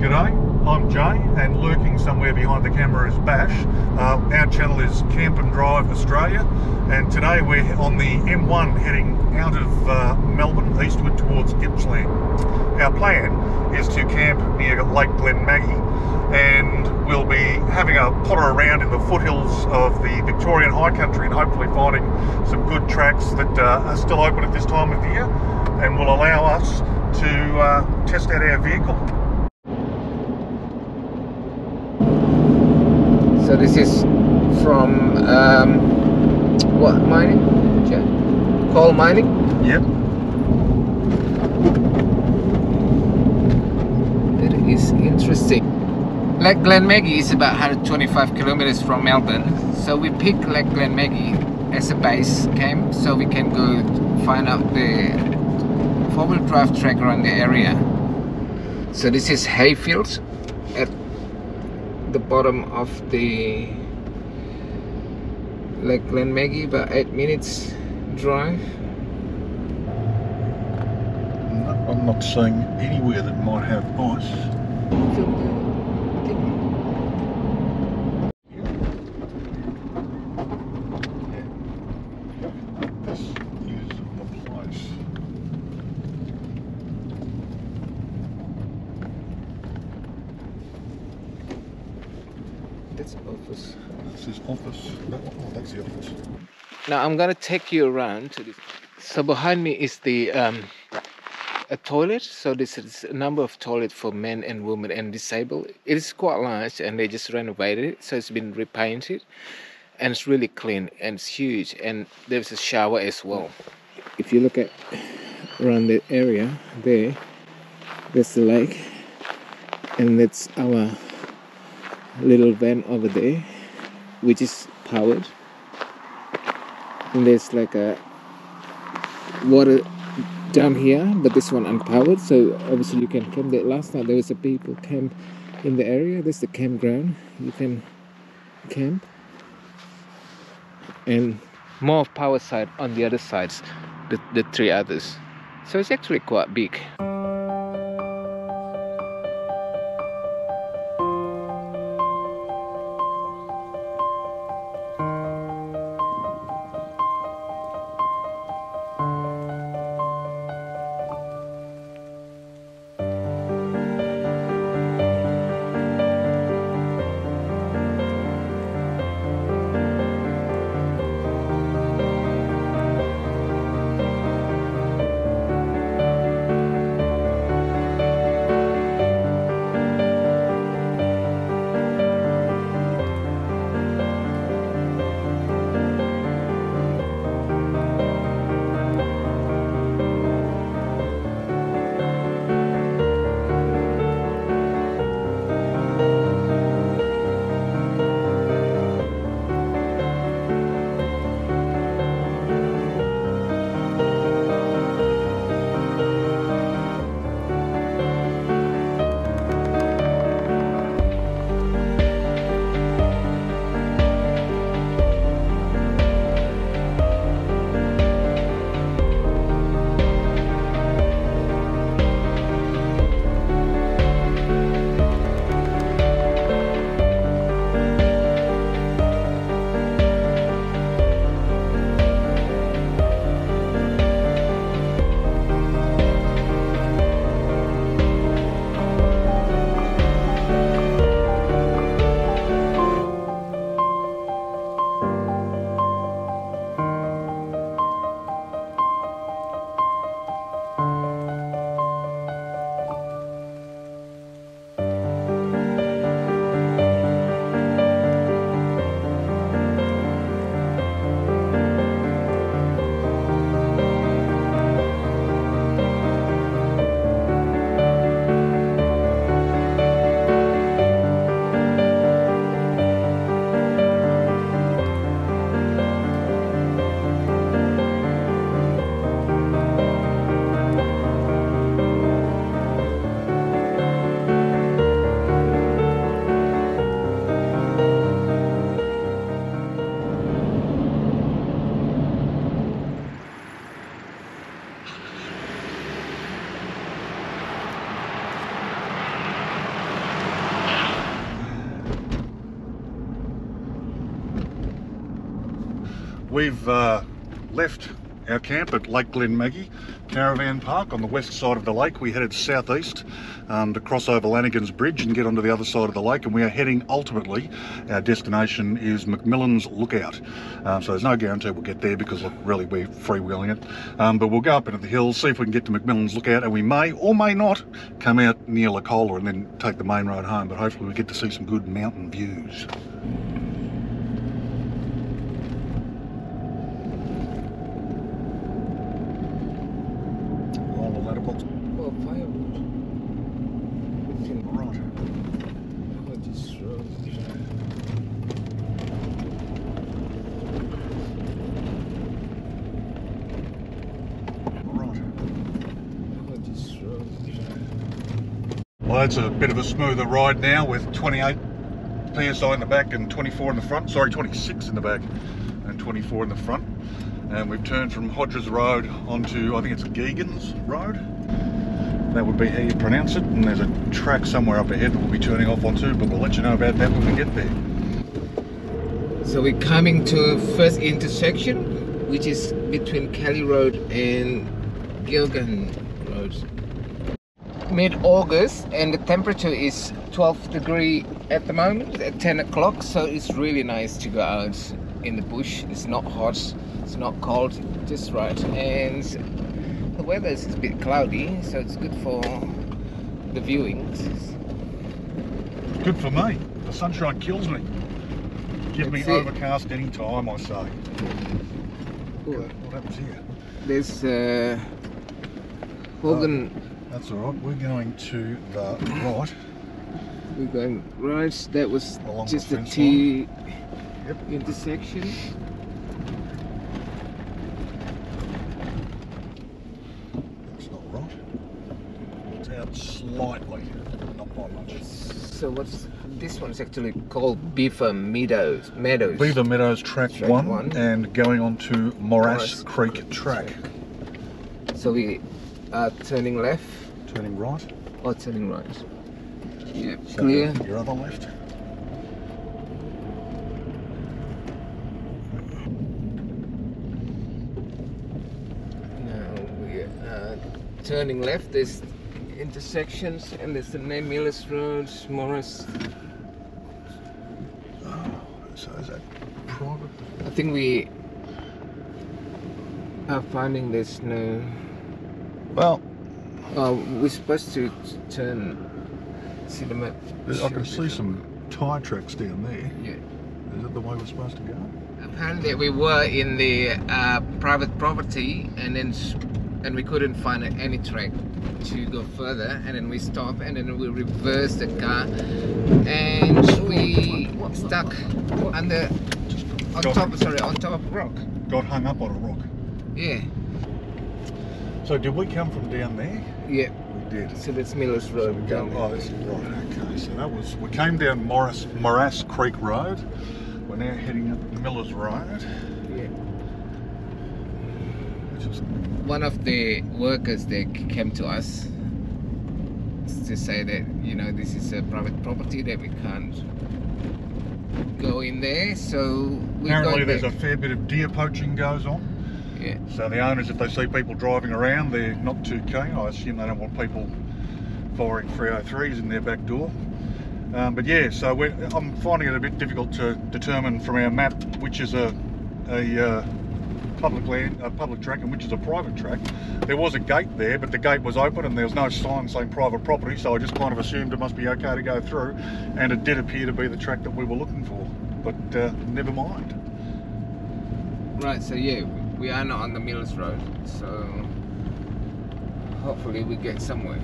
G'day, I'm Jay, and lurking somewhere behind the camera is Bash. Our channel is Camp and Drive Australia, and today we're on the M1 heading out of Melbourne eastward towards Gippsland. Our plan is to camp near Lake Glenmaggie, and we'll be having a potter around in the foothills of the Victorian High Country and hopefully finding some good tracks that are still open at this time of year and will allow us to test out our vehicle. So this is from what mining? Coal mining? Yep. That is interesting. Lake Glenmaggie is about 125 kilometers from Melbourne. So we picked Lake Glenmaggie as a base camp so we can go find out the four-wheel drive track around the area. So this is hayfields at the bottom of the Lake Glenmaggie, about 8 minutes drive. No, I'm not seeing anywhere that might have ice. This is the place. That's office. This is office. Oh, that's the office. Now I'm gonna take you around to this. So behind me is the a toilet. So this is a number of toilets for men and women and disabled. It is quite large, and they just renovated it, so it's been repainted, and it's really clean and it's huge. And there's a shower as well. If you look at around the area there's the lake, and that's our little van over there, which is powered. And there's like a water down here, but this one unpowered, so obviously you can camp there. Last night there was a people camp in the area. There's the campground, you can camp, and more power side on the other sides, the three others. So it's actually quite big. We've left our camp at Lake Glenmaggie Caravan Park on the west side of the lake. We headed southeast to cross over Lanigan's Bridge and get onto the other side of the lake, and we are heading ultimately, our destination is McMillan's Lookout. So there's no guarantee we'll get there because look, really we're freewheeling it, but we'll go up into the hills, see if we can get to McMillan's Lookout, and we may or may not come out near Lacola and then take the main road home, but hopefully we get to see some good mountain views. Well, firewood. Right. Hodges Rd. Right. Hodges Rd. Well, it's a bit of a smoother ride now with 28 psi in the back and 24 in the front. Sorry, 26 in the back and 24 in the front. And we've turned from Hodges Rd onto, I think it's Geogans Road. That would be how you pronounce it. And there's a track somewhere up ahead that we'll be turning off onto, but we'll let you know about that when we get there. So we're coming to first intersection, which is between Kelly Road and Gilgan Road. Mid-August, and the temperature is 12 degrees at the moment at 10 o'clock, so it's really nice to go out in the bush. It's not hot, it's not cold, just right, and the weather is a bit cloudy, so it's good for the viewings. Good for me. The sunshine kills me. Give me That's it. overcast any time, I say. Cool. What happens here? There's Hogan. That's all right. We're going to the right. We're going right. That was Along just the a fence T Yep. intersection. That's not right. It's out slightly, not by much. So what's this one's actually called Beaver Meadows. Beaver Meadows Track Track 1 one. and going on to Morass Creek Track. So we are turning left Turning right. or turning right. Yeah, So clear. Your other left. Now we are turning left. There's intersections, and there's the name Millers Road, Morris. Oh, so is that private? I think we are finding there's no. Well, We're supposed to turn. See the map. I can see some tyre tracks down there. Yeah. Is that the way we're supposed to go? Apparently we were in the private property, and we couldn't find any track to go further, and then we stopped, and then we reversed the car, and we stuck under on top of a rock. Got hung up on a rock. Yeah. So did we come from down there? Yeah. We did. So that's Millers So Road. we go, oh, this is right, okay. So that was, we came down Morass Creek Road. We're now heading up Millers Road. Yeah. Which is, One of the workers there came to us to say that, you know, this is a private property, that we can't go in there, so we apparently got there's back. a fair bit of deer poaching goes on. Yeah. So the owners, if they see people driving around, they're not too keen. I assume they don't want people firing 303s in their back door. But yeah, so I'm finding it a bit difficult to determine from our map which is a public land, a public track, and which is a private track. There was a gate there, but the gate was open and there was no sign saying private property, so I just kind of assumed it must be okay to go through, and it did appear to be the track that we were looking for, but never mind. Right, so yeah, we are not on the Millers Road, so hopefully we get somewhere.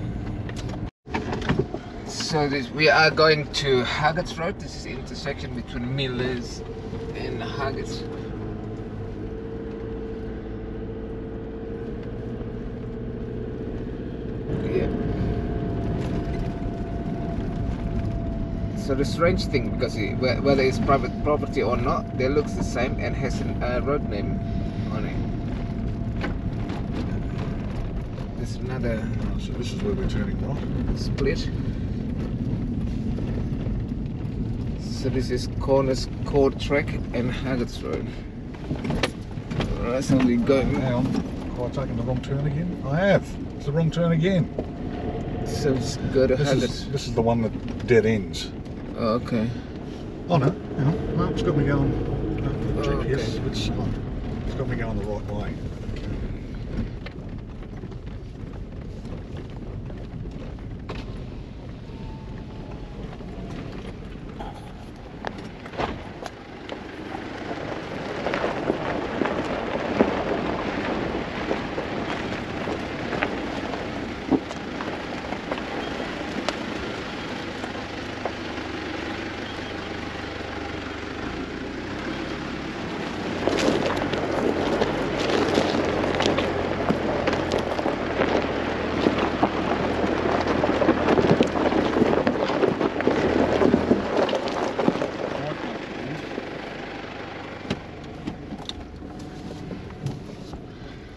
So we are going to Huggets Rd. This is the intersection between Millers and Huggets. Yeah. So the strange thing, because whether it's private property or not, they looks the same and has a road name on it. There's another So this is where we're turning right. split. So this is Corners Court Track and Huggets Rd. Right, so we're going. Hang on. Have I taken the wrong turn again? I have. It's the wrong turn again. So it's go to Huggets. This is the one that dead ends. Oh, okay. Oh no, hang on. No, it's got me going. No, GPS, okay. it's got me going the right way.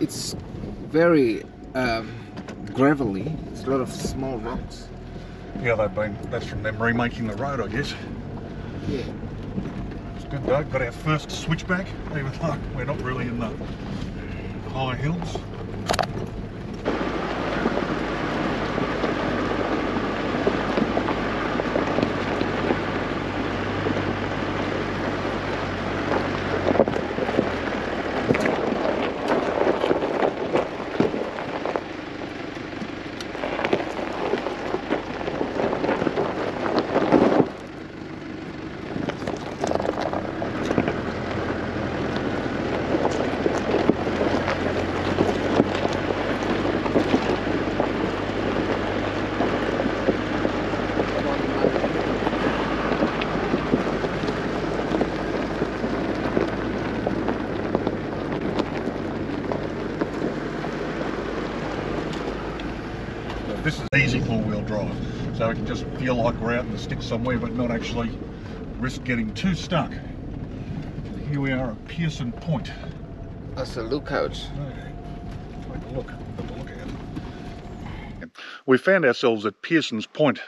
It's very gravelly. It's a lot of small rocks. Yeah, that's from them remaking the road, I guess. Yeah. It's good though. Got our first switchback, even though we're not really in the high hills. This is easy four-wheel drive, so we can just feel like we're out in the sticks somewhere, but not actually risk getting too stuck. Here we are at Pearson Point. That's a lookout. Okay. Take a look. Have a look at it. We found ourselves at Pearson's Point,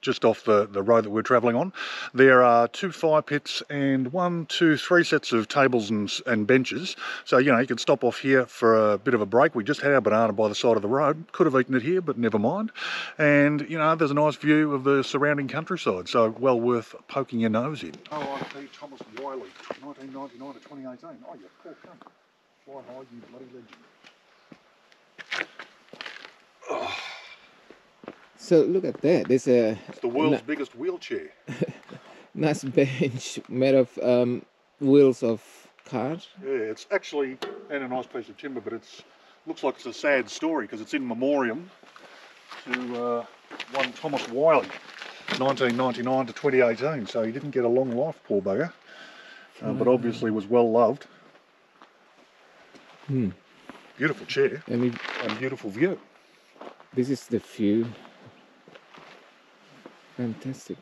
just off the road that we're travelling on. There are 2 fire pits and 1, 2, 3 sets of tables and benches. So, you know, you can stop off here for a bit of a break. We just had our banana by the side of the road. Could have eaten it here, but never mind. And, you know, there's a nice view of the surrounding countryside. So, well worth poking your nose in. R.I.P. Thomas Wiley, 1999 to 2018. Oh, you poor cunt. Fly high, you bloody legend. Oh. So look at that. There's a. It's the world's biggest wheelchair. Nice bench made of wheels of cars. Yeah, it's actually and a nice piece of timber, but it's looks like it's a sad story because it's in memoriam to one Thomas Wiley, 1999 to 2018. So he didn't get a long life, poor bugger, but obviously was well loved. Beautiful chair and beautiful view. This is the view. Fantastic.